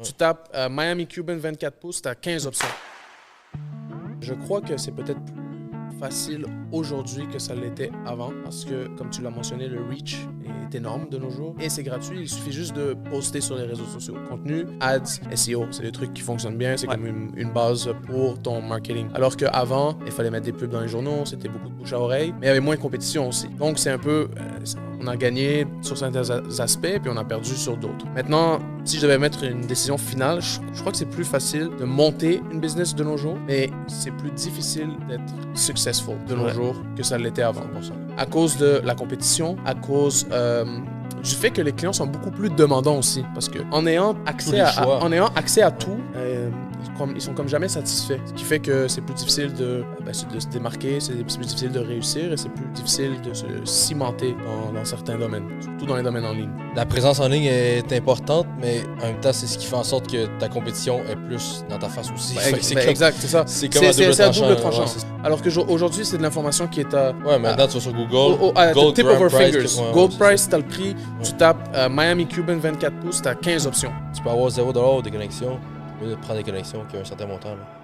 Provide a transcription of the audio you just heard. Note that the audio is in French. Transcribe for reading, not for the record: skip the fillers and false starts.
Tu tapes Miami Cuban 24 pouces, tu as 15 options. Je crois que c'est peut-être plus facile aujourd'hui que ça l'était avant parce que, comme tu l'as mentionné, le reach est énorme de nos jours et c'est gratuit. Il suffit juste de poster sur les réseaux sociaux. Contenu, ads, SEO, c'est des trucs qui fonctionnent bien. C'est comme une base pour ton marketing. Alors qu'avant, il fallait mettre des pubs dans les journaux, c'était beaucoup de bouche à oreille, mais il y avait moins de compétition aussi. Donc, c'est un peu... on a gagné sur certains aspects puis on a perdu sur d'autres. Maintenant, si je devais mettre une décision finale, je crois que c'est plus facile de monter une business de nos jours, mais c'est plus difficile d'être successful de nos jours que ça l'était avant. À cause de la compétition, à cause du fait que les clients sont beaucoup plus demandants aussi. Parce qu'en ayant accès à tout, ils sont comme jamais satisfaits. Ce qui fait que c'est plus difficile de se démarquer, c'est plus difficile de réussir et c'est plus difficile de se cimenter dans certains domaines, surtout dans les domaines en ligne. La présence en ligne est importante, mais en même temps, c'est ce qui fait en sorte que ta compétition est plus dans ta face aussi. Exact, c'est ça. C'est comme un double tranchant. Alors qu'aujourd'hui, c'est de l'information qui est à... Ouais, maintenant, tu vas sur Google, Gold tip of our fingers. Gold ouais, price, t'as le prix. Tu tapes Miami Cuban 24 pouces, t'as 15 options. Tu peux avoir $0 de connexion, au lieu de prendre des connexions qui ont un certain montant. Là.